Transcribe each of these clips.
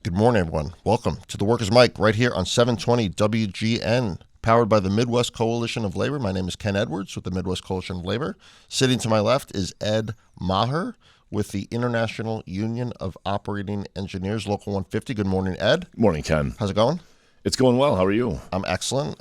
Good morning, everyone. Welcome to the Workers' Mic right here on 720 WGN, powered by the Midwest Coalition of Labor. My name is Ken Edwards with the Midwest Coalition of Labor. Sitting to my left is Ed Maher with the International Union of Operating Engineers, Local 150. Good morning, Ed. Morning, Ken. How's it going? It's going well. How are you? I'm excellent.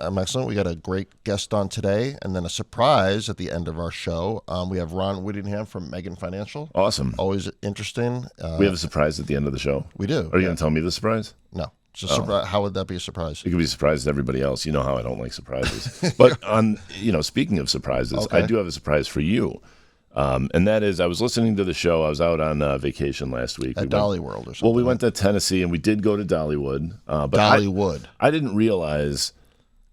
We got a great guest on today, and then a surprise at the end of our show. We have Ron Whittingham from Megan Financial. Awesome. Always interesting. We have a surprise at the end of the show. We do. Are you going to tell me the surprise? No. It's a surprise. How would that be a surprise? It could be a surprise to everybody else. You know how I don't like surprises. But speaking of surprises, Okay. I do have a surprise for you. And that is, I was listening to the show. I was out on vacation last week. At Dolly World or something. Well, we went to Tennessee, and we did go to Dollywood. But Dollywood. I didn't realize,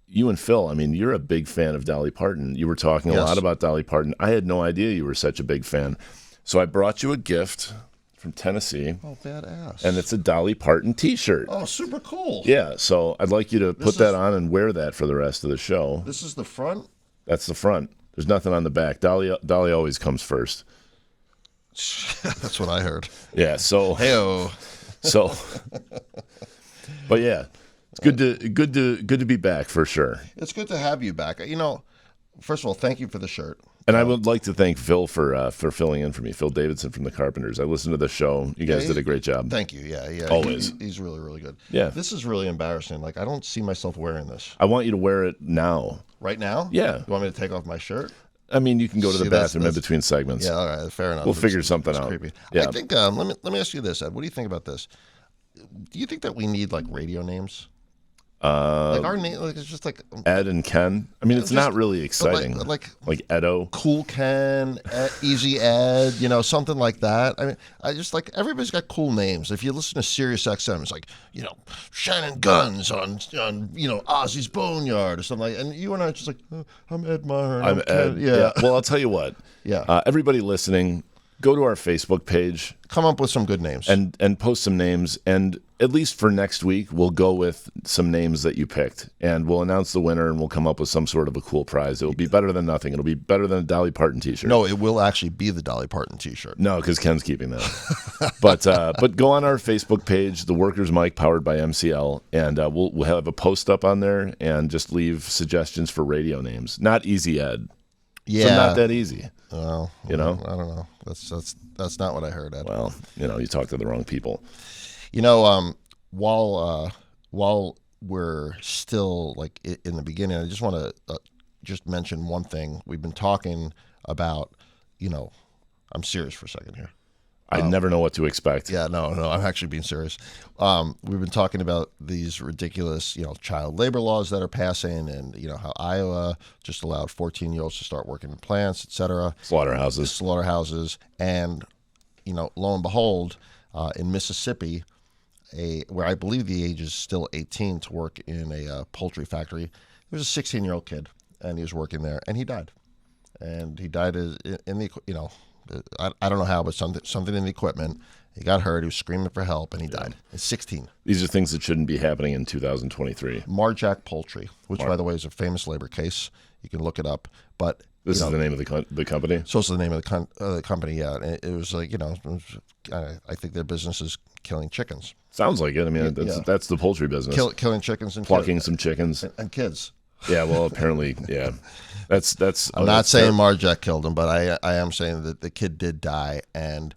you and Phil, I mean, you're a big fan of Dolly Parton. You were talking a lot about Dolly Parton. I had no idea you were such a big fan. So I brought you a gift from Tennessee. Oh, badass. And it's a Dolly Parton T-shirt. Oh, super cool. Yeah, so I'd like you to put that on and wear that for the rest of the show. This is the front? That's the front. There's nothing on the back. Dolly always comes first. That's what I heard. Yeah, so Hey-o. But yeah, it's good to be back for sure. It's good to have you back. First of all, thank you for the shirt. And I would like to thank Phil for filling in for me. Phil Davidson from the Carpenters. I listened to the show. You guys did a great job. Thank you. Yeah. Always. He's really, really good. Yeah. This is really embarrassing. Like, I don't see myself wearing this. I want you to wear it now. Right now? Yeah. You want me to take off my shirt? I mean, you can go to the bathroom that's in between segments. Yeah, all right. Fair enough. We'll figure something out. Creepy. Yeah. I think, let me ask you this, Ed. What do you think about this? Do you think that we need, like, radio names? Like our name, like it's just like Ed and Ken. I mean, it's just, not really exciting. Like Edo, Cool Ken, Easy Ed, something like that. I mean, I just like everybody's got cool names. If you listen to Sirius XM, it's like Shannon Guns on Ozzy's Boneyard or something like. And you and I are just like, oh, I'm Ed Maher. I'm Ed. Ken. Yeah. Well, I'll tell you what. Yeah. Everybody listening, go to our Facebook page. Come up with some good names and post some names. And at least for next week, we'll go with some names that you picked, and we'll announce the winner, and we'll come up with some sort of a cool prize. It'll be better than nothing. It'll be better than a Dolly Parton T-shirt. No, it will actually be the Dolly Parton T-shirt. No, because Ken's keeping that. But go on our Facebook page, The Workers' Mic, powered by MCL, and we'll have a post up on there, and just leave suggestions for radio names. Not Easy Ed. Yeah, so not that easy. Well, I don't know. That's not what I heard, Ed. Well, you talk to the wrong people. While we're still like in the beginning, I just want to just mention one thing. We've been talking about, I'm serious for a second here. I never know what to expect. Yeah, no, I'm actually being serious. We've been talking about these ridiculous, child labor laws that are passing, and how Iowa just allowed 14-year-olds to start working in plants, et cetera. Slaughterhouses, and lo and behold, in Mississippi, where I believe the age is still 18 to work in a poultry factory, there was a 16-year-old kid, and he was working there, and he died. And he died in the, I don't know how, but something in the equipment. He got hurt. He was screaming for help, and he died. At 16. These are things that shouldn't be happening in 2023. Marjack Poultry, which, by the way, is a famous labor case. You can look it up. But this is the name of the company? So it's the name of the company, yeah. And it was like, I think their business is killing chickens. Sounds like it. I mean, that's the poultry business. Killing chickens and plucking some chickens. And kids. Yeah, well, apparently, yeah. That's. I'm not saying Marjack killed him, but I am saying that the kid did die, and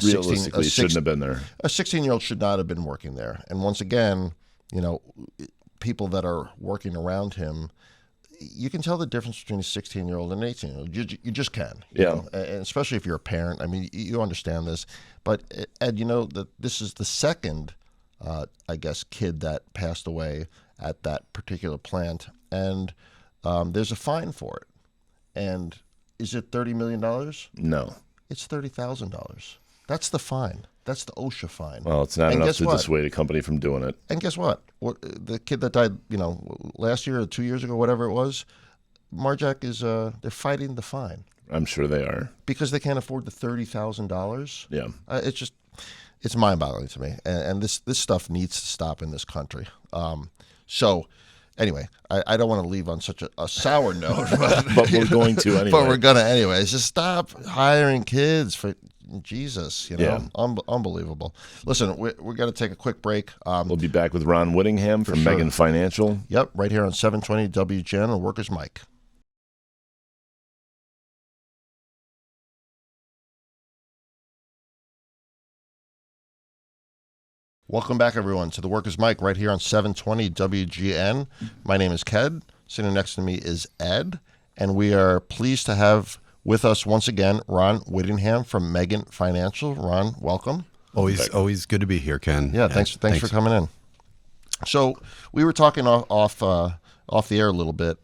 realistically, he shouldn't have been there. A 16-year-old should not have been working there. And once again, people that are working around him, you can tell the difference between a 16-year-old and an 18-year-old. You just can. Yeah. And especially if you're a parent. I mean, you understand this. But, Ed, that this is the second, kid that passed away at that particular plant. And there's a fine for it. And is it $30 million? No. It's $30,000. That's the fine. That's the OSHA fine. Well, it's not enough to dissuade a company from doing it. And guess what? The kid that died, last year or 2 years ago, whatever it was, Marjack is they're fighting the fine. I'm sure they are. Because they can't afford the $30,000. Yeah. It's mind-boggling to me. And this stuff needs to stop in this country. So anyway, I don't want to leave on such a sour note. But we're going to anyway. But we're going to anyway. Just stop hiring kids for Jesus, Yeah. Unbelievable. Listen, we're going to take a quick break. We'll be back with Ron Whittingham from sure. Megan Financial. Yep, right here on 720 WGN and Workers Mike. Welcome back, everyone, to the Workers Mike right here on 720 WGN. My name is Ked. Sitting next to me is Ed, and we are pleased to have with us once again Ron Whittingham from Megan Financial. Ron, welcome. Always good to be here, Ken. Yeah, thanks for coming in. So we were talking off the air a little bit.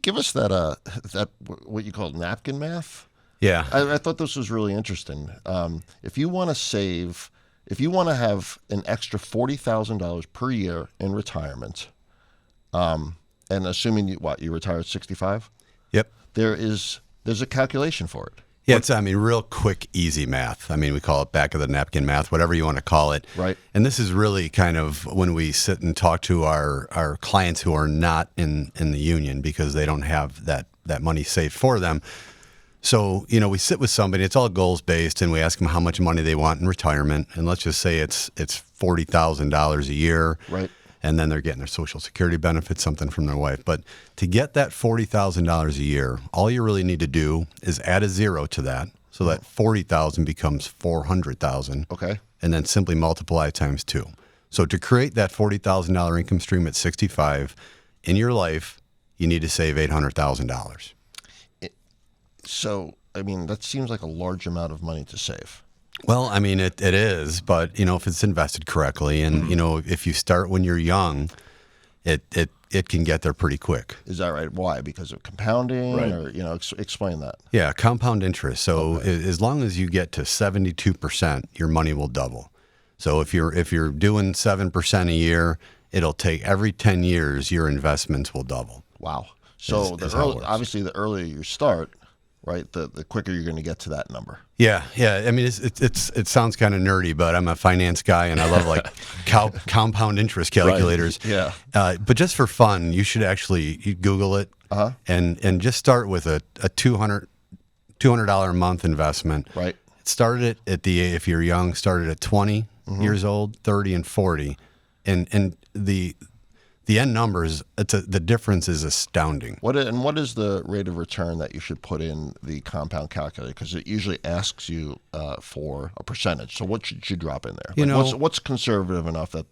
Give us that what you call napkin math. Yeah. I thought this was really interesting. If you want to have an extra $40,000 per year in retirement, and assuming you retire at 65, Yep. there's a calculation for it. Yeah, it's real quick, easy math. We call it back of the napkin math, whatever you want to call it. Right. And this is really kind of when we sit and talk to our clients who are not in the union because they don't have that money saved for them. So, we sit with somebody, it's all goals based, and we ask them how much money they want in retirement. And let's just say it's $40,000 a year. Right. And then they're getting their Social Security benefits, something from their wife. But to get that $40,000 a year, all you really need to do is add a zero to that, so that $40,000 becomes $400,000. Okay. And then simply multiply times 2. So to create that $40,000 income stream at 65 in your life, you need to save $800,000. So, that seems like a large amount of money to save. Well, it is, but if it's invested correctly, and if you start when you're young, it can get there pretty quick. Is that right? Why? Because of compounding, Right. or explain that. Yeah, compound interest. So as long as you get to 72%, your money will double. So if you're doing 7% a year, it'll take every 10 years your investments will double. Wow. So obviously the earlier you start, right, the quicker you're going to get to that number. Yeah. It sounds kind of nerdy, but I'm a finance guy and I love compound interest calculators. Right. Yeah. But just for fun, you should actually Google it and just start with a $200 a month investment. Right. Start it if you're young, start it at 20 years old, 30 and 40, and the end numbers, the difference is astounding. What is the rate of return that you should put in the compound calculator? Because it usually asks you for a percentage. So what should you drop in there? What's conservative enough that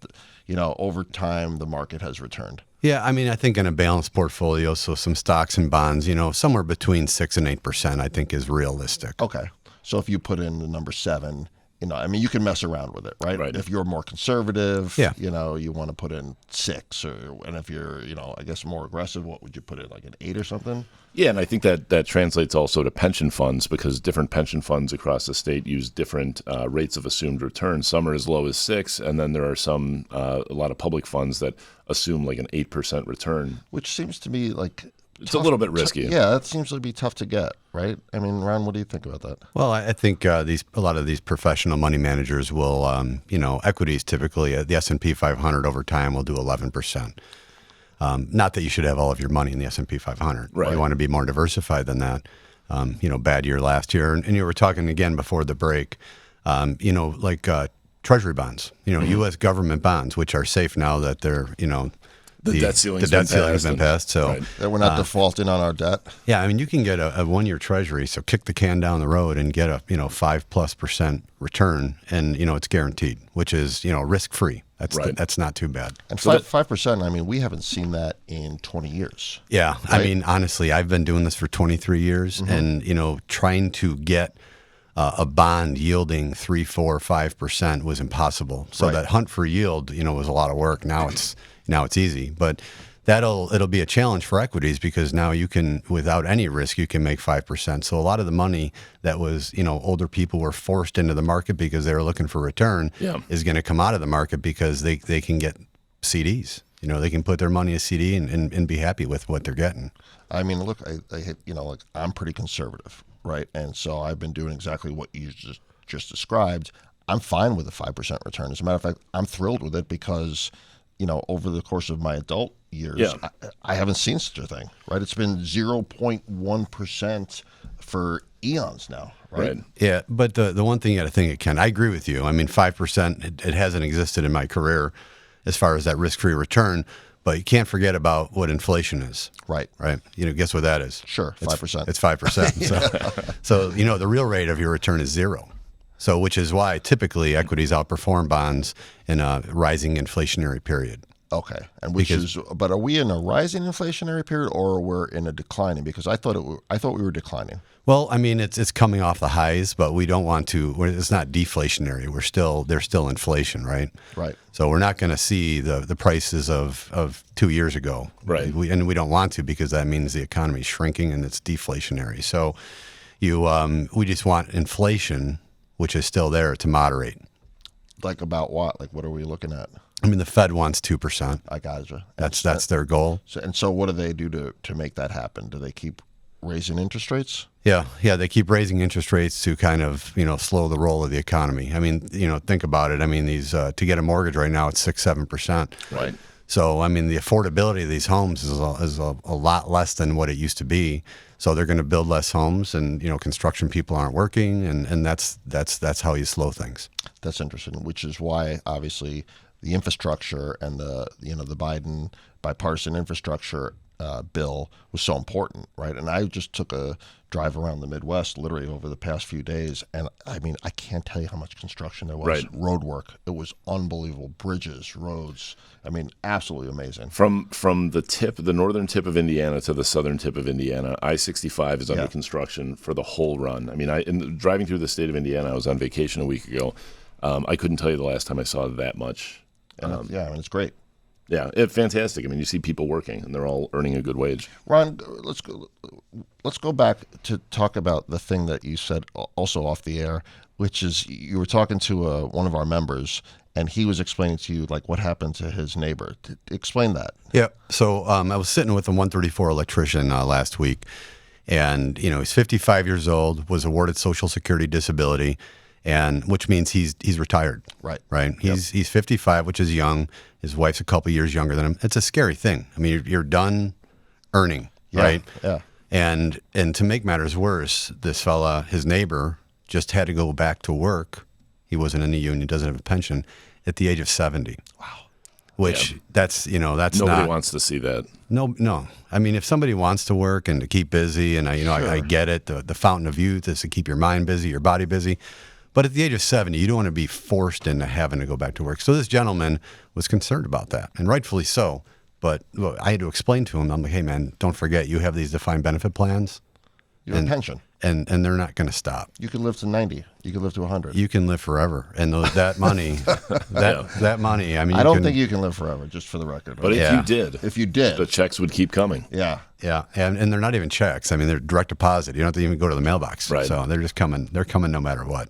over time the market has returned? Yeah, I think in a balanced portfolio, so some stocks and bonds, somewhere between 6 and 8%, I think is realistic. Okay, so if you put in the number 7. You can mess around with it, right? Right. If you're more conservative, Yeah. You want to put in 6, and if you're, I guess more aggressive, what would you put in, like an 8 or something? Yeah, and I think that translates also to pension funds because different pension funds across the state use different rates of assumed return. Some are as low as 6, and then there are some, a lot of public funds that assume like an 8% return. Which seems to me like... It's a little bit risky. Yeah, that seems to be tough to get, right? Ron, what do you think about that? Well, I think a lot of these professional money managers will, equities typically, the S&P 500 over time will do 11%. Not that you should have all of your money in the S&P 500. Right. You want to be more diversified than that. Bad year last year. And you were talking again before the break, Treasury bonds, U.S. government bonds, which are safe now that they're, The debt ceiling has been passed. So right. That we're not defaulting on our debt. Yeah, you can get a 1-year Treasury, so kick the can down the road and get a 5+% return, and it's guaranteed, which is risk free. That's not too bad. And 5%. We haven't seen that in 20 years. Yeah, right? Honestly, I've been doing this for 23 years, and trying to get a bond yielding 3%, 4%, 5% was impossible. So Right. that hunt for yield, was a lot of work. Now it's easy, but it'll be a challenge for equities because now you can, without any risk, you can make 5%. So a lot of the money that was, older people were forced into the market because they were looking for return is going to come out of the market because they can get CDs. They can put their money as CD and be happy with what they're getting. Look, I'm pretty conservative, right? And so I've been doing exactly what you just described. I'm fine with a 5% return. As a matter of fact, I'm thrilled with it because over the course of my adult years, Yeah. I haven't seen such a thing, right? It's been 0.1% for eons now, right? Yeah, but the one thing you got to think, Ken, I agree with you. I mean, 5%, it hasn't existed in my career as far as that risk-free return, but you can't forget about what inflation is. Right. Right. Guess what that is? Sure, 5%. It's 5%. So the real rate of your return is zero. So, which is why typically equities outperform bonds in a rising inflationary period. Okay, and but are we in a rising inflationary period or we're in a declining? Because I thought we were declining. Well, I mean, it's coming off the highs, but we don't want to. It's not deflationary. There's still inflation, right? Right. So we're not going to see the prices of 2 years ago, Right? And we don't want to because that means the economy is shrinking and it's deflationary. So we just want inflation, which is still there, to moderate. Like about what? Like what are we looking at? I mean, the Fed wants 2%. I gotcha. That's their goal. So what do they do to make that happen? Do they keep raising interest rates? Yeah, they keep raising interest rates to kind of slow the roll of the economy. I mean, think about it. I mean, these to get a mortgage right now it's 6-7%. Right. So I mean, the affordability of these homes is a lot less than what it used to be. So they're going to build less homes, and construction people aren't working, and that's how you slow things. That's interesting. Which is why obviously the infrastructure and the Biden bipartisan infrastructure bill was so important, right? And I just took a drive around the Midwest literally over the past few days, and I mean, I can't tell you how much construction there was. Right. Road work. It was unbelievable. Bridges, roads. I mean, absolutely amazing. From the northern tip of Indiana to the southern tip of Indiana, I-65 is under construction for the whole run. I mean, driving through the state of Indiana, I was on vacation a week ago. I couldn't tell you the last time I saw that much. And I mean, it's great. Yeah, it's fantastic. I mean, you see people working, and they're all earning a good wage. Ron, let's go back to talk about the thing that you said also off the air, which is you were talking to one of our members, and he was explaining to you like what happened to his neighbor. Explain that. Yeah. So I was sitting with a 134 electrician last week, and he's 55 years old, was awarded Social Security disability, and which means he's retired. Right. Right. He's 55, which is young. His wife's a couple years younger than him. It's a scary thing. I mean, you're done earning, right? Yeah. And to make matters worse, this fella, his neighbor, just had to go back to work. He wasn't in the union, doesn't have a pension, at the age of 70. Wow. Which that's Nobody not, wants to see that. No. I mean, if somebody wants to work and to keep busy, and I get it. The fountain of youth is to keep your mind busy, your body busy. But at the age of 70, you don't want to be forced into having to go back to work. So this gentleman was concerned about that, and rightfully so. But look, I had to explain to him, I'm like, hey, man, don't forget, you have these defined benefit plans. You have a pension. And they're not going to stop. You can live to 90. You can live to 100. You can live forever. And that money, that money, I mean, I don't think you can live forever, just for the record. Right? But if you did, the checks would keep coming. Yeah. Yeah, and they're not even checks. I mean, they're direct deposit. You don't have to even go to the mailbox. Right. So they're just coming. They're coming no matter what.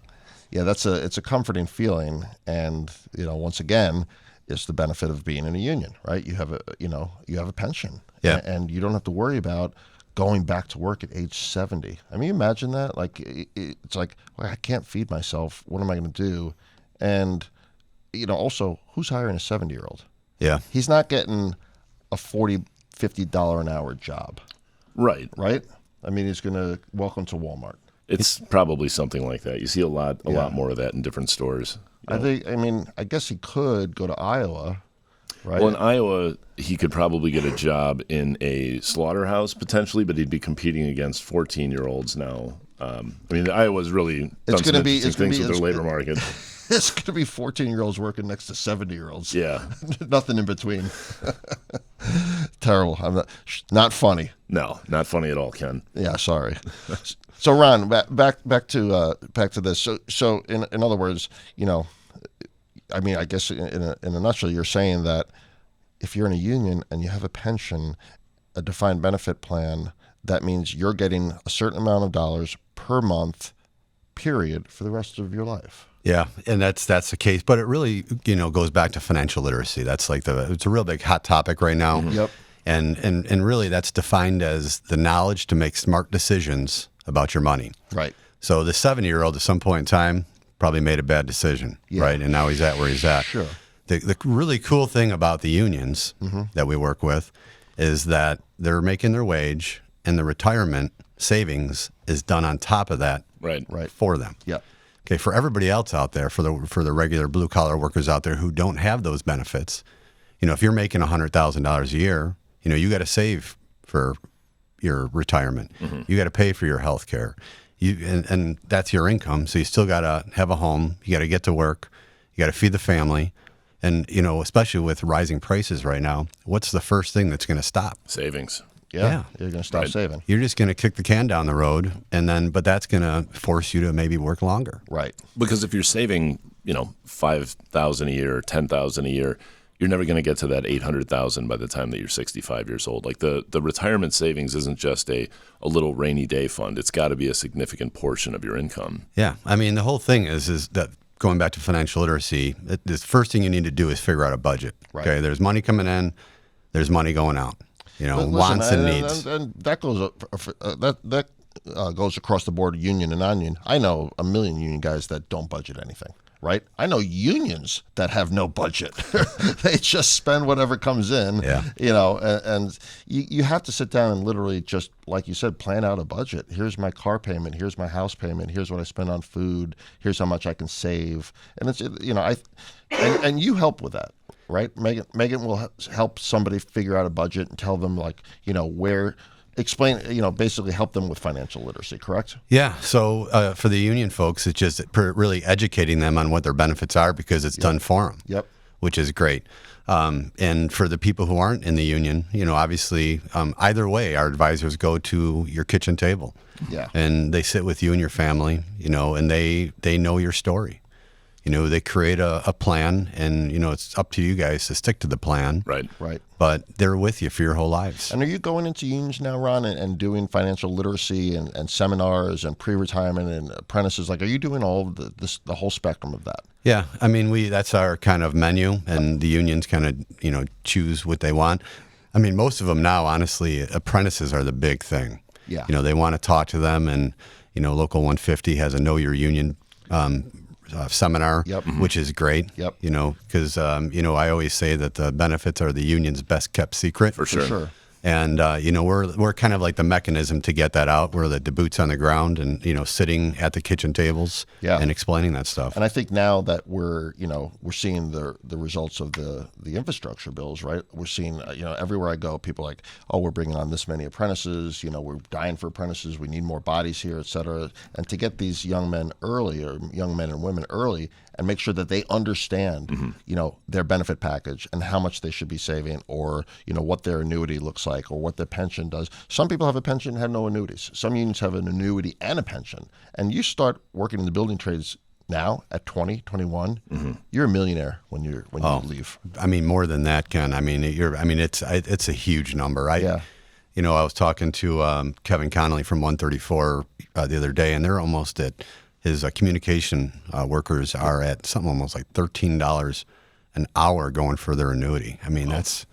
Yeah, it's a comforting feeling, and once again, it's the benefit of being in a union, right? You have a pension, and you don't have to worry about going back to work at age 70. I mean, imagine that. Like it's like, well, I can't feed myself. What am I going to do? And also, who's hiring a 70-year-old? Yeah, he's not getting a $40-50 an hour job, right? I mean, he's going to welcome to Walmart. It's probably something like that. You see a lot more of that in different stores. I guess he could go to Iowa, right? Well, in Iowa, he could probably get a job in a slaughterhouse potentially, but he'd be competing against 14-year-olds now. I mean, Iowa's really done some interesting things with their labor market. It's going to be 14-year-olds working next to 70-year-olds. Yeah, nothing in between. Terrible. I'm not funny. No, not funny at all, Ken. Yeah, sorry. So Ron, back to this. So in other words, I mean, I guess in a nutshell, you're saying that if you're in a union and you have a pension, a defined benefit plan, that means you're getting a certain amount of dollars per month, period, for the rest of your life. Yeah, and that's the case. But it really, goes back to financial literacy. That's like it's a real big hot topic right now. Mm-hmm. Yep. And really, that's defined as the knowledge to make smart decisions about your money. Right. So the 70-year-old at some point in time probably made a bad decision, right? And now he's at where he's at. Sure. the really cool thing about the unions that we work with is that they're making their wage, and the retirement savings is done on top of that Right. for them. Yeah. Okay, for everybody else out there, for the regular blue collar workers out there who don't have those benefits, if you're making $100,000 a year, you got to save for your retirement. You got to pay for your health care. And that's your income. So you still got to have a home. You got to get to work. You got to feed the family. And, especially with rising prices right now, what's the first thing that's going to stop? Savings. Yeah. You're going to stop saving. You're just going to kick the can down the road, but that's going to force you to maybe work longer. Right. Because if you're saving, $5,000 a year or $10,000 a year, you're never going to get to that $800,000 by the time that you're 65 years old. Like the retirement savings isn't just a little rainy day fund. It's got to be a significant portion of your income. Yeah. I mean, the whole thing is that going back to financial literacy, the first thing you need to do is figure out a budget. Right. Okay. There's money coming in, there's money going out. Listen, wants and needs. And that goes goes across the board, union and non-union. I know a million union guys that don't budget anything, right? I know unions that have no budget. They just spend whatever comes in, and you have to sit down and literally just, like you said, plan out a budget. Here's my car payment. Here's my house payment. Here's what I spend on food. Here's how much I can save. And it's, and you help with that. Right, Megan will help somebody figure out a budget and tell them where, explain, basically help them with financial literacy. Correct? Yeah. So for the union folks, it's just really educating them on what their benefits are because it's done for them. Yep. Which is great. And for the people who aren't in the union, obviously, either way, our advisors go to your kitchen table. Yeah. And they sit with you and your family, and they know your story. They create a plan, and, it's up to you guys to stick to the plan. Right. But they're with you for your whole lives. And are you going into unions now, Ron, and doing financial literacy and seminars and pre-retirement and apprentices? Like, are you doing all of the whole spectrum of that? Yeah. I mean, that's our kind of menu, and the unions kind of, choose what they want. I mean, most of them now, honestly, apprentices are the big thing. Yeah. They want to talk to them, and, Local 150 has a Know Your Union seminar, which is great. Yep. Because I always say that the benefits are the union's best kept secret. For sure. And we're kind of like the mechanism to get that out. We're the boots on the ground, and sitting at the kitchen tables and explaining that stuff. And I think now that we're seeing the results of the infrastructure bills, right? We're seeing everywhere I go, people are like, oh, we're bringing on this many apprentices. We're dying for apprentices. We need more bodies here, et cetera. And to get these young men early, or young men and women early, and make sure that they understand, their benefit package and how much they should be saving, or what their annuity looks like, or what their pension does. Some people have a pension and have no annuities. Some unions have an annuity and a pension. And you start working in the building trades now at 20, 21, you're a millionaire when you leave. I mean, more than that, Ken. I mean, it's a huge number. I was talking to Kevin Connolly from 134 the other day, and they're almost at. His communication workers are at something almost like $13 an hour going for their annuity. I mean, that's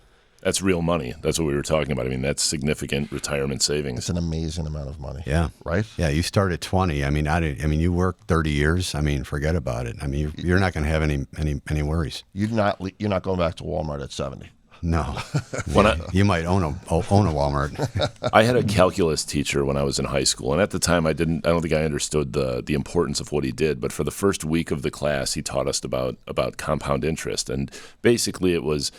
real money. That's what we were talking about. I mean, that's significant retirement savings. It's an amazing amount of money. Yeah. Right? Yeah, you start at 20. I mean, you work 30 years. I mean, forget about it. I mean, you're not going to have any worries. You're not going back to Walmart at 70. No. You might own a Walmart. I had a calculus teacher when I was in high school, and at the time I don't think I understood the importance of what he did, but for the first week of the class he taught us about compound interest. And basically it was,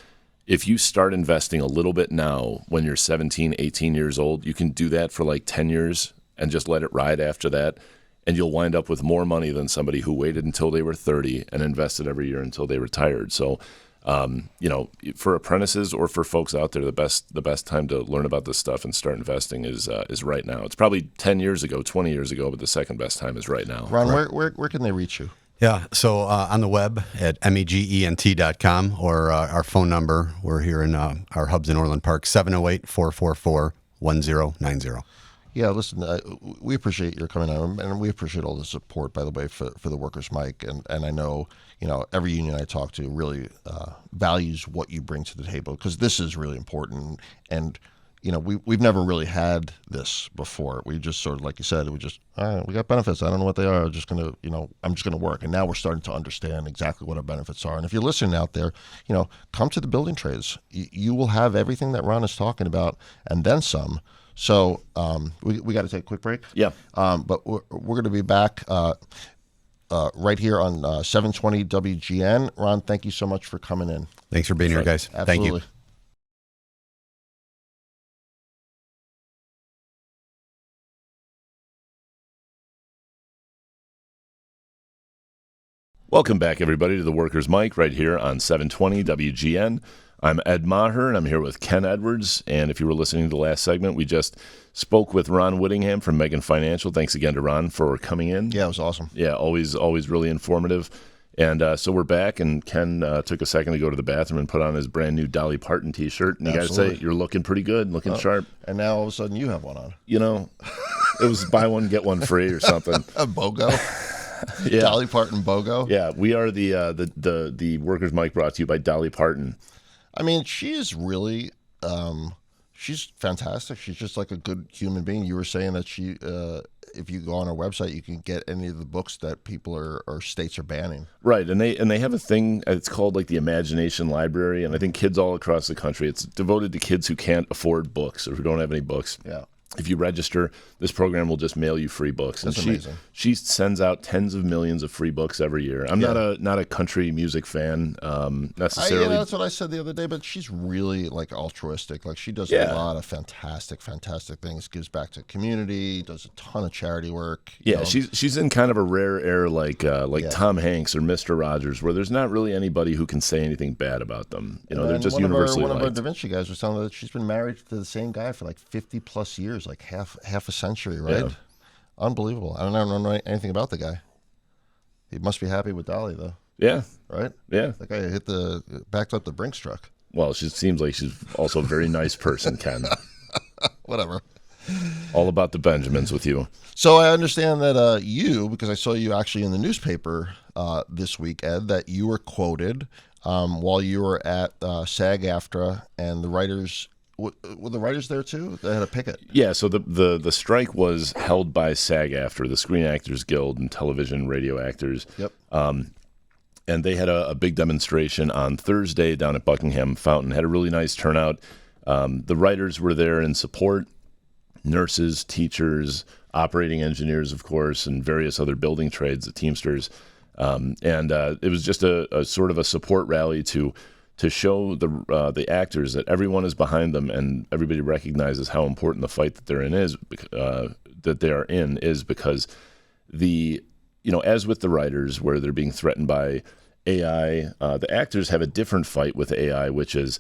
if you start investing a little bit now when you're 17, 18 years old, you can do that for like 10 years and just let it ride after that, and you'll wind up with more money than somebody who waited until they were 30 and invested every year until they retired. So for apprentices or for folks out there, the best time to learn about this stuff and start investing is right now. It's probably 10 years ago, 20 years ago, but the second best time is right now. Ron, where can they reach you? Yeah, so on the web at megent.com, or our phone number, we're here in our hubs in Orland Park, 708-444-1090. Yeah, listen, we appreciate your coming on, and we appreciate all the support, by the way, for the Workers' Mic. And I know, every union I talk to really values what you bring to the table, because this is really important. And, we've never really had this before. We just sort of, like you said, all right, we got benefits. I don't know what they are. I'm just gonna work. And now we're starting to understand exactly what our benefits are. And if you're listening out there, come to the building trades. You will have everything that Ron is talking about, and then some. So we got to take a quick break. Yeah. But we're going to be back right here on 720 WGN. Ron, thank you so much for coming in. Thanks for being here, guys. Absolutely. Thank you. Welcome back, everybody, to the Workers' Mic right here on 720 WGN. I'm Ed Maher, and I'm here with Ken Edwards. And if you were listening to the last segment, we just spoke with Ron Whittingham from Megan Financial. Thanks again to Ron for coming in. Yeah, it was awesome. Yeah, always really informative. And so we're back, and Ken took a second to go to the bathroom and put on his brand new Dolly Parton T-shirt. And you got to say, you're looking pretty good, looking sharp. And now all of a sudden you have one on. It was buy one, get one free or something. A BOGO. Yeah. Dolly Parton BOGO. Yeah, we are the Workers' Mic brought to you by Dolly Parton. I mean, she is really, she's fantastic. She's just like a good human being. You were saying that she, if you go on her website, you can get any of the books that people or states are banning. Right, and they have a thing. It's called like the Imagination Library, and I think kids all across the country. It's devoted to kids who can't afford books or who don't have any books. Yeah. If you register, this program will just mail you free books. That's and amazing. She sends out tens of millions of free books every year. I'm not a country music fan necessarily. That's what I said the other day, but she's really like altruistic. Like she does a lot of fantastic things. Gives back to the community, does a ton of charity work. Yeah, she's in kind of a rare air like Tom Hanks or Mr. Rogers, where there's not really anybody who can say anything bad about them. They're just universally liked. One of our Da Vinci guys was telling me that she's been married to the same guy for like 50 plus years. Like half a century, right? Yeah. Unbelievable. I don't know anything about the guy. He must be happy with Dolly, though. Yeah. Right? Yeah. That guy backed up the Brinks truck. Well, she seems like she's also a very nice person, Ken. Whatever. All about the Benjamins with you. So I understand that because I saw you actually in the newspaper this week, Ed, that you were quoted while you were at SAG-AFTRA, and the writers... Were the writers there too? They had a picket. Yeah, so the strike was held by SAG-AFTRA, the Screen Actors Guild and Television Radio Actors. Yep. And they had a big demonstration on Thursday down at Buckingham Fountain. Had a really nice turnout. The writers were there in support. Nurses, teachers, operating engineers, of course, and various other building trades, the Teamsters. And it was just a sort of a support rally to show the actors that everyone is behind them and everybody recognizes how important the fight that they're in is, because as with the writers where they're being threatened by AI, the actors have a different fight with AI, which is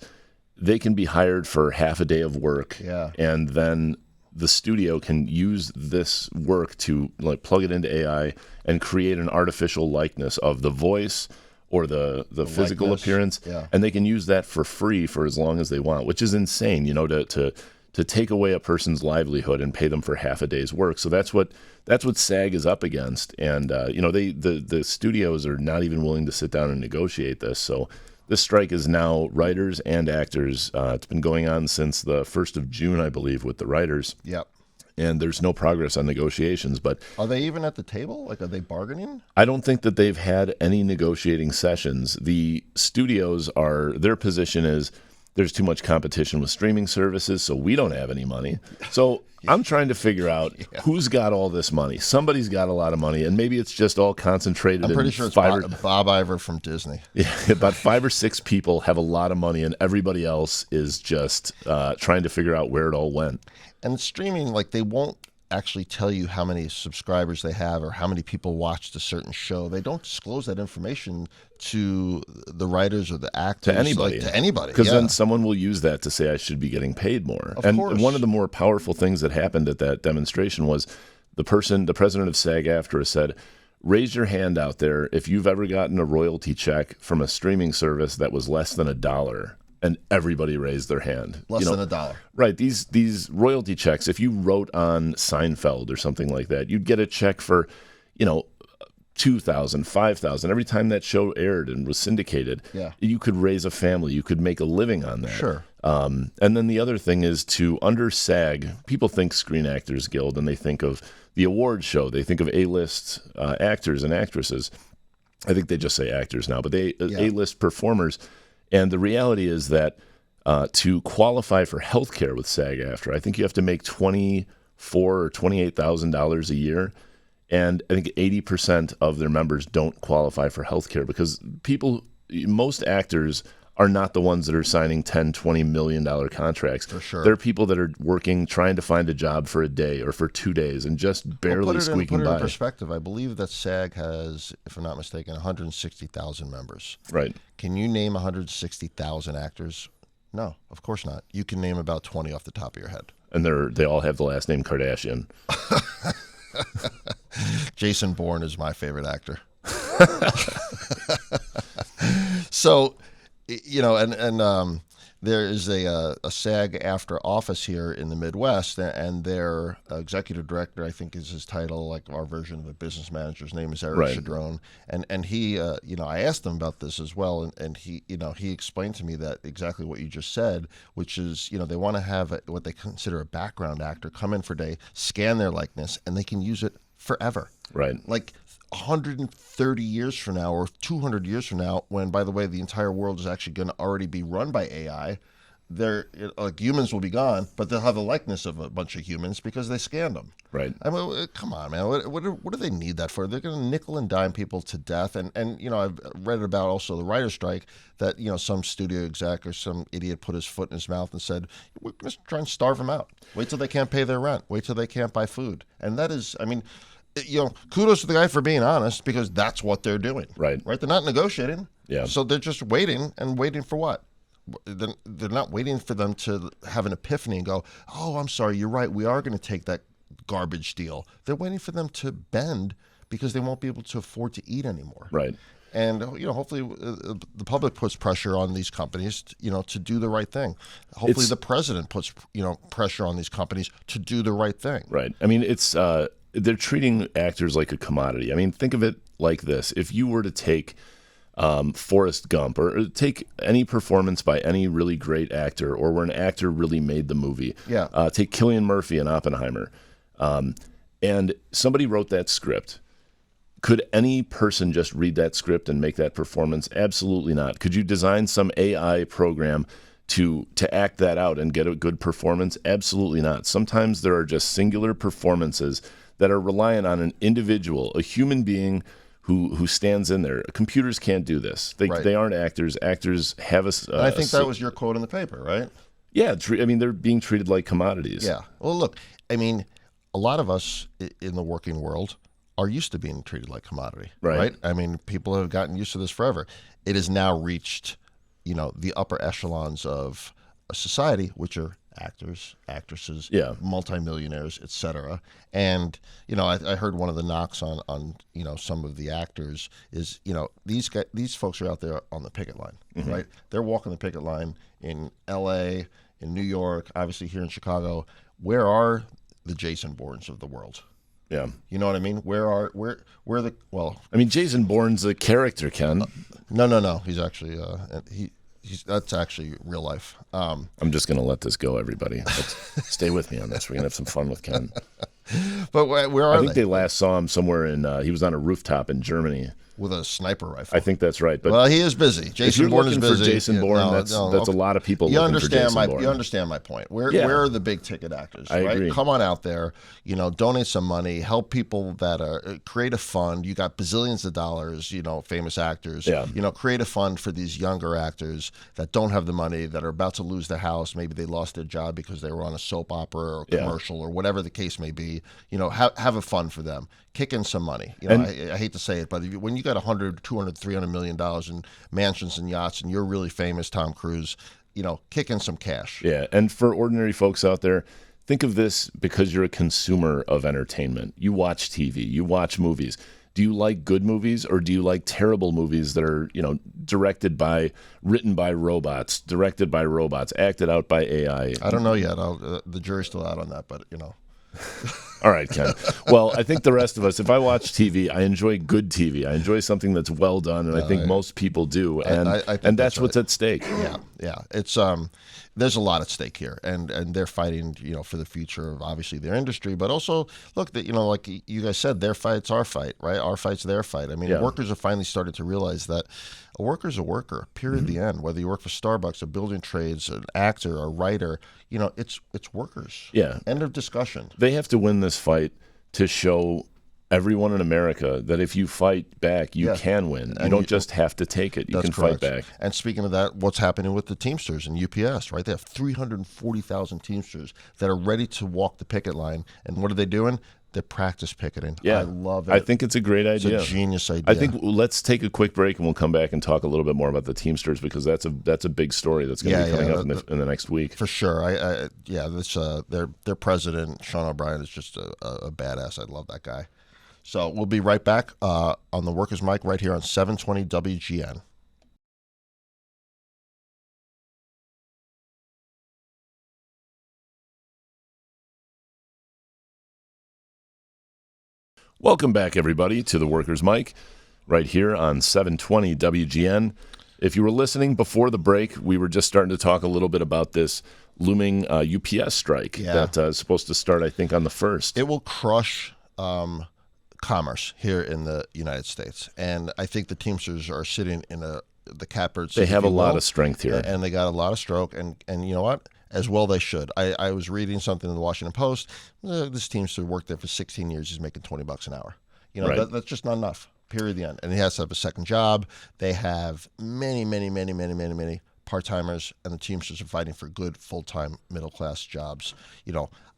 they can be hired for half a day of work, and then the studio can use this work to like plug it into AI and create an artificial likeness of the voice or the physical likeness, appearance, and they can use that for free for as long as they want, which is insane, to take away a person's livelihood and pay them for half a day's work. So that's what SAG is up against, and the studios are not even willing to sit down and negotiate this. So this strike is now writers and actors. It's been going on since the 1st of June, I believe, with the writers. Yep. And there's no progress on negotiations. But are they even at the table? Like, are they bargaining? I don't think that they've had any negotiating sessions. The studios their position is there's too much competition with streaming services, so we don't have any money. So I'm trying to figure out who's got all this money. Somebody's got a lot of money, and maybe it's just all concentrated. I'm pretty sure it's Bob Iver from Disney. Yeah, about 5 or 6 people have a lot of money, and everybody else is just trying to figure out where it all went. And streaming, like, they won't actually tell you how many subscribers they have or how many people watched a certain show. They don't disclose that information to the writers or the actors. To anybody. Because then someone will use that to say I should be getting paid more. Of course. One of the more powerful things that happened at that demonstration was the president of SAG-AFTRA said, raise your hand out there if you've ever gotten a royalty check from a streaming service that was less than $1. And everybody raised their hand. Less than $1. Right. These royalty checks, if you wrote on Seinfeld or something like that, you'd get a check for, $2,000, $5,000. Every time that show aired and was syndicated, you could raise a family. You could make a living on that. Sure. And then the other thing is to under SAG, people think Screen Actors Guild and they think of the award show. They think of A-list actors and actresses. I think they just say actors now, but they A-list performers. And the reality is that to qualify for health care with SAG-AFTRA, I think you have to make $24,000 or $28,000 a year. And I think 80% of their members don't qualify for health care because most actors are not the ones that are signing $10, $20 million contracts. For sure. They're people that are working, trying to find a job for a day or for 2 days and just barely squeaking by. Put it by. in perspective, I believe that SAG has, if I'm not mistaken, 160,000 members. Right. Can you name 160,000 actors? No, of course not. You can name about 20 off the top of your head. And they all have the last name Kardashian. Jason Bourne is my favorite actor. So, and there is a SAG-AFTRA office here in the Midwest, and their executive director, I think is his title, like our version of a business manager's name is Eric Chadron. And he, I asked him about this as well, and he, he explained to me that exactly what you just said, which is, they want to have what they consider a background actor come in for a day, scan their likeness, and they can use it forever. Right. Like 130 years from now or 200 years from now, when, by the way, the entire world is actually going to already be run by AI, humans will be gone, but they'll have the likeness of a bunch of humans because they scanned them. Right. I mean, come on, man. What do they need that for? They're going to nickel and dime people to death. And I've read about also the writer's strike that, some studio exec or some idiot put his foot in his mouth and said, we're going to try and starve them out. Wait till they can't pay their rent. Wait till they can't buy food. And that is, kudos to the guy for being honest, because that's what they're doing. Right. They're not negotiating. Yeah. So they're just waiting for what? They're not waiting for them to have an epiphany and go, oh, I'm sorry, you're right. We are going to take that garbage deal. They're waiting for them to bend because they won't be able to afford to eat anymore. Right. And, hopefully the public puts pressure on these companies, to do the right thing. Hopefully the president puts, pressure on these companies to do the right thing. Right. I mean, it's they're treating actors like a commodity. I mean, think of it like this. If you were to take Forrest Gump or take any performance by any really great actor or where an actor really made the movie. Yeah. Take Cillian Murphy in Oppenheimer. And somebody wrote that script. Could any person just read that script and make that performance? Absolutely not. Could you design some AI program to act that out and get a good performance? Absolutely not. Sometimes there are just singular performances that are reliant on an individual, a human being who stands in there. Computers can't do this. They aren't actors. Actors have a... I think that was your quote in the paper, right? Yeah. I mean, they're being treated like commodities. Yeah. Well, look, I mean, a lot of us in the working world are used to being treated like commodity, right? I mean, people have gotten used to this forever. It has now reached, the upper echelons of a society, which are actors, actresses, multimillionaires, etc. And I heard one of the knocks on some of the actors is these folks are out there on the picket line, right? They're walking the picket line in L.A., in New York, obviously here in Chicago. Where are the Jason Bournes of the world? Yeah. You know what I mean? Where the I mean, Jason Bourne's a character, Ken. No. He's actually that's actually real life. I'm just going to let this go, everybody. Stay with me on this. We're going to have some fun with Ken. But where are they? I think they last saw him somewhere in, he was on a rooftop in Germany. With a sniper rifle. I think that's right. But well, he is busy. Jason Bourne is busy. For Jason Bourne, that's a lot of people you looking for Jason Bourne. You understand my point. Where are the big ticket actors? I agree. Come on out there, donate some money, help people that are, create a fund. You got bazillions of dollars, famous actors. Yeah. Create a fund for these younger actors that don't have the money, that are about to lose their house. Maybe they lost their job because they were on a soap opera or commercial or whatever the case may be. Have a fund for them. Kick in some money. I hate to say it, but when you got 100, 200, 300 million dollars in mansions and yachts, and you're really famous, Tom Cruise, kick in some cash. Yeah, and for ordinary folks out there, think of this because you're a consumer of entertainment. You watch TV, you watch movies. Do you like good movies or do you like terrible movies that are, written by robots, directed by robots, acted out by AI? I don't know yet. The jury's still out on that, but All right, Ken. Well, I think the rest of us, if I watch TV, I enjoy good TV. I enjoy something that's well done, and I think most people do. And I think and that's that's what's right. at stake. Yeah. It's there's a lot at stake here, and they're fighting, for the future of obviously their industry, but also look that like you guys said, their fight's our fight, right? Our fight's their fight. I mean, Yeah. workers are finally starting to realize that a worker's a worker. Period. The end. Whether you work for Starbucks, a building trades, an actor, a writer, it's workers. Yeah. End of discussion. They have to win this fight to show everyone in America that if you fight back, you can win. You don't just have to take it. You can fight back. And speaking of that, what's happening with the Teamsters and UPS, right? They have 340,000 Teamsters that are ready to walk the picket line. And what are they doing? They're practice picketing. Yeah. I love it. I think it's a great idea. It's a genius idea. I think let's take a quick break and we'll come back and talk a little bit more about the Teamsters because that's a big story that's going to be coming up in the next week. For sure. Their president, Sean O'Brien, is just a badass. I love that guy. So we'll be right back on the Workers' Mic right here on 720 WGN. Welcome back, everybody, to the Workers' Mic right here on 720 WGN. If you were listening before the break, we were just starting to talk a little bit about this looming UPS strike that is supposed to start, I think, on the 1st. It will crush commerce here in the United States. And I think the Teamsters are sitting in the catbird seat. They have a lot of strength here. And they got a lot of stroke. And you know what? As well they should. I was reading something in the Washington Post. This Teamster worked there for 16 years. He's making $20 an hour. That's just not enough. Period. The end. And he has to have a second job. They have many part-timers, and the Teamsters are fighting for good full-time middle-class jobs.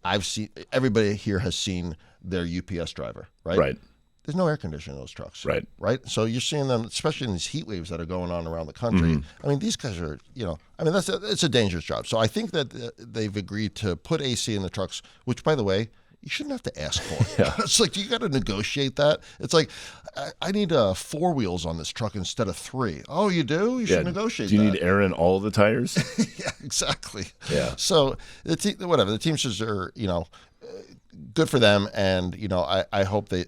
I've seen, everybody here has seen their UPS driver, right? Right. There's no air conditioning in those trucks. Right. Right. So you're seeing them, especially in these heat waves that are going on around the country. I mean, these guys are, it's a dangerous job. So I think that they've agreed to put AC in the trucks, which, by the way, you shouldn't have to ask for. It's like, you got to negotiate that. It's like, I need 4 wheels on this truck instead of 3. Oh, you do? You should negotiate that. Do you need air in all the tires? Yeah, exactly. Yeah. So the Teamsters are, good for them, and I hope they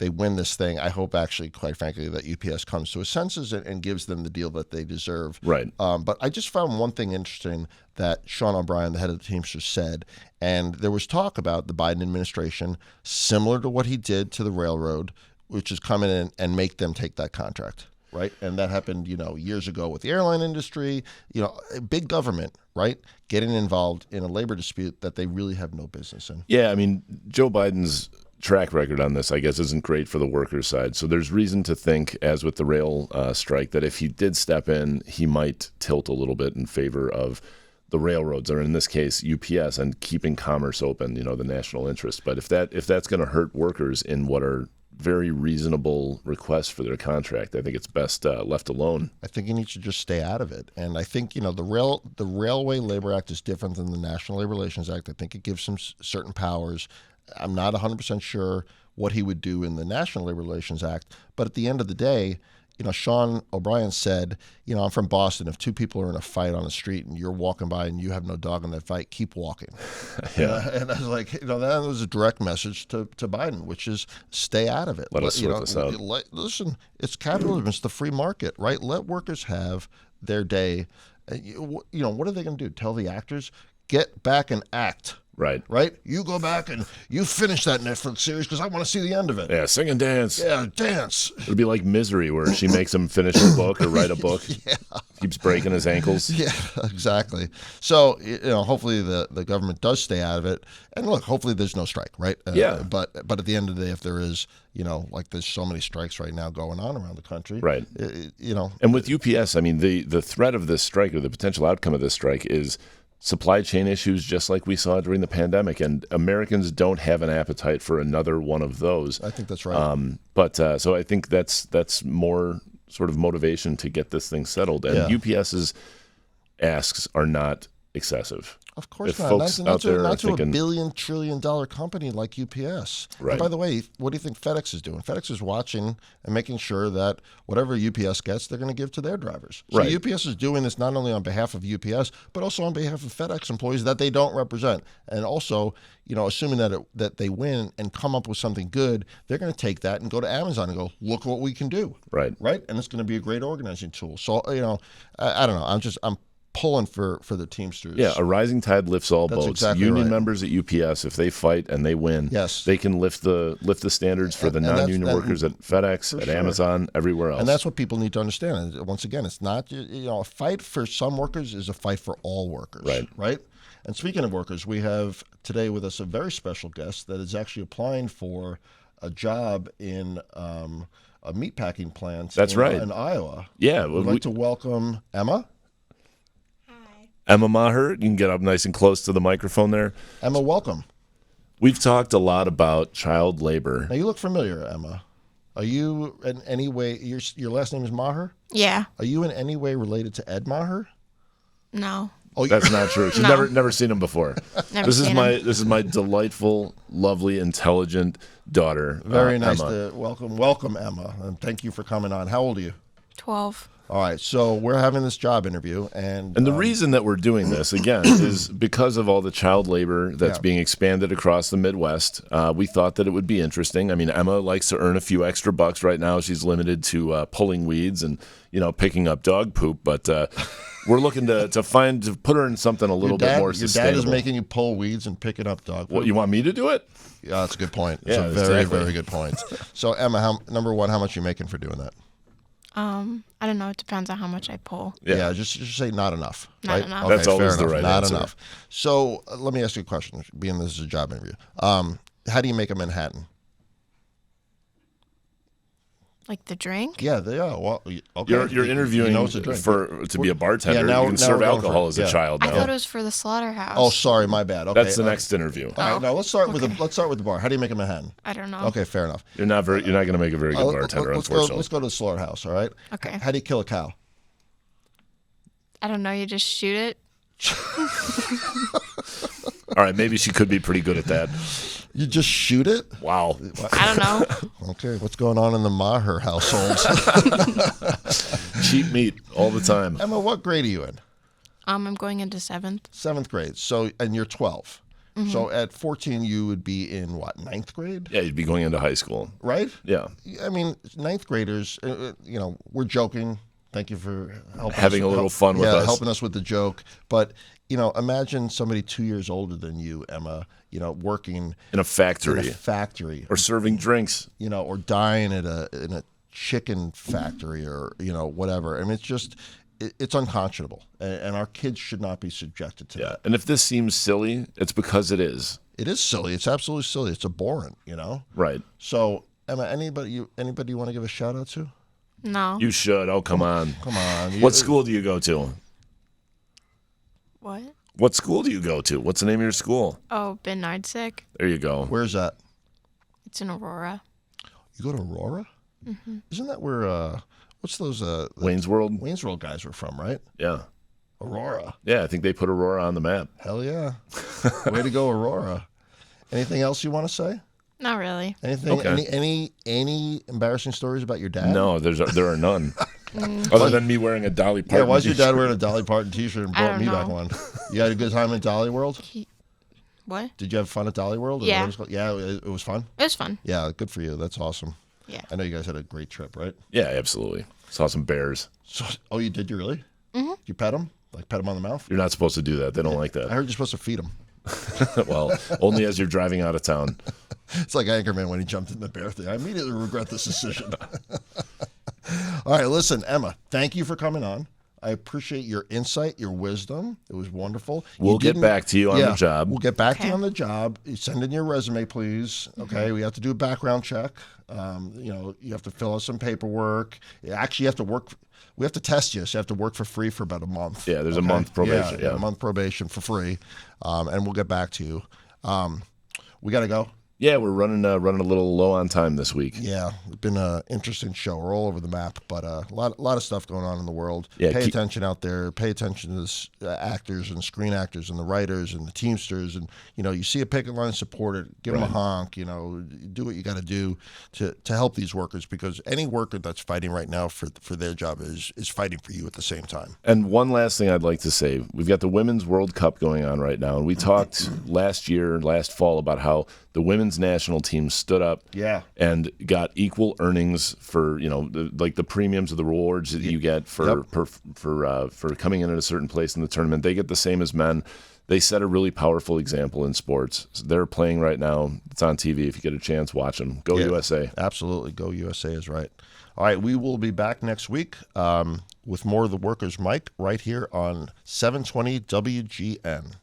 win this thing. I hope, actually, quite frankly, that UPS comes to its senses and gives them the deal that they deserve. Right. But I just found one thing interesting that Sean O'Brien, the head of the Teamsters, said, and there was talk about the Biden administration, similar to what he did to the railroad, which is come in and make them take that contract. Right. And that happened, years ago with the airline industry, big government, right, getting involved in a labor dispute that they really have no business in. Yeah. I mean, Joe Biden's track record on this, I guess, isn't great for the workers' side. So there's reason to think, as with the rail strike, that if he did step in, he might tilt a little bit in favor of the railroads, or in this case, UPS, and keeping commerce open, the national interest. But if that's going to hurt workers in what are very reasonable requests for their contract, I think it's best left alone. I think he needs to just stay out of it. And I think, the Railway Labor Act is different than the National Labor Relations Act. I think it gives him certain powers. I'm not 100% sure what he would do in the National Labor Relations Act. But at the end of the day, Sean O'Brien said, I'm from Boston. If 2 people are in a fight on the street and you're walking by and you have no dog in that fight, keep walking. Yeah. And I was like, that was a direct message to Biden, which is stay out of it. Let us sort this out. Listen, it's capitalism. It's the free market, right? Let workers have their day. What are they going to do? Tell the actors, get back and act. Right. Right? You go back and you finish that Netflix series because I want to see the end of it. Yeah, sing and dance. Yeah, dance. It'll be like Misery, where she makes him finish a book or write a book. Yeah. Keeps breaking his ankles. Yeah, exactly. So, hopefully the government does stay out of it. And look, hopefully there's no strike, right? Yeah. But at the end of the day, if there is, like there's so many strikes right now going on around the country. Right. And with UPS, I mean, the threat of this strike, or the potential outcome of this strike, is supply chain issues, just like we saw during the pandemic, and Americans don't have an appetite for another one of those. I think that's right. So I think that's more sort of motivation to get this thing settled. And UPS's asks are not excessive. Of course If not. folks Not out there are to a thinking, billion trillion dollar company like UPS. Right. And by the way, what do you think FedEx is doing? FedEx is watching and making sure that whatever UPS gets, they're going to give to their drivers. So Right. UPS is doing this not only on behalf of UPS, but also on behalf of FedEx employees that they don't represent. And also, assuming that they win and come up with something good, they're going to take that and go to Amazon and go, look what we can do. Right. Right. And it's going to be a great organizing tool. So, I don't know. I'm pulling for the Teamsters. Yeah, a rising tide lifts all That's boats. exactly Union right. members at UPS, if they fight and they win, Yes. they can lift the standards for the And that's- non-union workers at FedEx, at sure. Amazon, everywhere else. And that's what people need to understand. And once again, it's not, a fight for some workers is a fight for all workers. Right. Right? And speaking of workers, we have today with us a very special guest that is actually applying for a job in a meatpacking plant That's right. in Iowa. Yeah, We'd like to welcome Emma. Emma Maher, you can get up nice and close to the microphone there. Emma, welcome. We've talked a lot about child labor. Now, you look familiar, Emma. Are you in any way, your last name is Maher? Yeah. Are you in any way related to Ed Maher? No. Oh, That's not true. She's No. never seen him before. Never This is seen my him. this is my delightful, lovely, intelligent daughter. very nice Emma. to welcome Emma, and thank you for coming on. How old are you? 12. All right, so we're having this job interview, and And the reason that we're doing this, again, is because of all the child labor that's Yeah. being expanded across the Midwest. We thought that it would be interesting. I mean, Emma likes to earn a few extra bucks right now. She's limited to pulling weeds and, picking up dog poop. But we're looking to put her in something a little bit more your sustainable. dad is making you pull weeds and picking up dog poop. What, you want me to do it? Yeah, that's a good point. It's Yeah, a very, exactly. very good point. So, Emma, number one, how much are you making for doing that? I don't know. It depends on how much I pull. Yeah, just say not enough. Not right? enough. Okay, That's always fair the enough. right Not answer. enough. So let me ask you a question, being this is a job interview. How do you make a Manhattan? Like the drink? Yeah, they are. Well, okay. You're interviewing You know it's a drink. to be a bartender. Yeah, now- you can now serve we're going alcohol for- as a yeah. child I now. thought it was for the slaughterhouse. Oh, sorry, my bad. Okay, That's the next interview. All right, now let's start with the bar. How do you make a Manhattan? I don't know. Okay, fair enough. You're not going to make a very good bartender, let's unfortunately. go to the slaughterhouse. All right. Okay. How do you kill a cow? I don't know. You just shoot it. All right, maybe she could be pretty good at that. You just shoot it? Wow. I don't know. Okay, what's going on in the Maher household? Cheap meat all the time. Emma, what grade are you in? I'm going into 7th. 7th grade. So, and you're 12. Mm-hmm. So at 14, you would be in what, 9th grade? Yeah, you'd be going into high school. Right? Yeah. I mean, 9th graders, we're joking. Thank you for Having a little fun with us. helping us with the joke. But, imagine somebody 2 years older than you, Emma, working In a factory. in a factory, Or serving drinks. or dying in a chicken factory or, whatever. I mean, it's unconscionable. And our kids should not be subjected to Yeah. that. And if this seems silly, it's because it is. It is silly. It's absolutely silly. It's abhorrent, Right. So, Emma, anybody you want to give a shout out to? No. You should. Oh, come on. Come on. What school do you go to? What? What school do you go to? What's the name of your school? Oh, Ben Nardsick. There you go. Where's that? It's in Aurora. You go to Aurora? Mm-hmm. Isn't that where? What's those? Wayne's World? Wayne's World guys were from, right? Yeah. Aurora. Yeah, I think they put Aurora on the map. Hell yeah! Way to go, Aurora. Anything else you want to say? Not really. Anything? Okay. Any embarrassing stories about your dad? No, there are none. Other than me wearing a Dolly Parton. Yeah. Why's your dad t-shirt. wearing a Dolly Parton T-shirt and I brought don't me back know. one? You had a good time at Dolly World? What? Did you have fun at Dolly World? Or Yeah. what it's called? Yeah, it was fun. It was fun. Yeah, good for you. That's awesome. Yeah. I know you guys had a great trip, right? Yeah, absolutely. Saw some bears. So, oh, you did? You really? Mm-hmm. Did you pet them? Like pet them on the mouth? You're not supposed to do that. They don't like I that. heard you're supposed to feed them. Well, only as you're driving out of town. It's like Anchorman when he jumped in the bear thing. I immediately regret this decision. All right, listen, Emma, thank you for coming on. I appreciate your insight, your wisdom. It was wonderful. We'll get back to you on the job. We'll get back to you Okay. on the job. You send in your resume, please. Okay, we have to do a background check. You have to fill out some paperwork. Actually, you have to work. We have to test you, so you have to work for free for about a month. Yeah, there's a month probation. Yeah, Yeah. a month probation for free, and we'll get back to you. We got to go. Yeah, we're running a little low on time this week. Yeah, it's been an interesting show. We're all over the map, but a lot of stuff going on in the world. Yeah, pay attention out there. Pay attention to the actors and screen actors and the writers and the Teamsters. And you see a picket line, support it. Give them a honk. Do what you got to do to help these workers, because any worker that's fighting right now for their job is fighting for you at the same time. And one last thing I'd like to say: we've got the Women's World Cup going on right now, and we talked last fall about how the women's national team stood up and got equal earnings for the premiums of the rewards that you get for coming in at a certain place in the tournament. They get the same as men. They set a really powerful example in sports. They're playing right now. It's on TV. If you get a chance, watch them. Go USA. Absolutely. Go USA is right. All right, we will be back next week with more of the Workers' Mic right here on 720 WGN.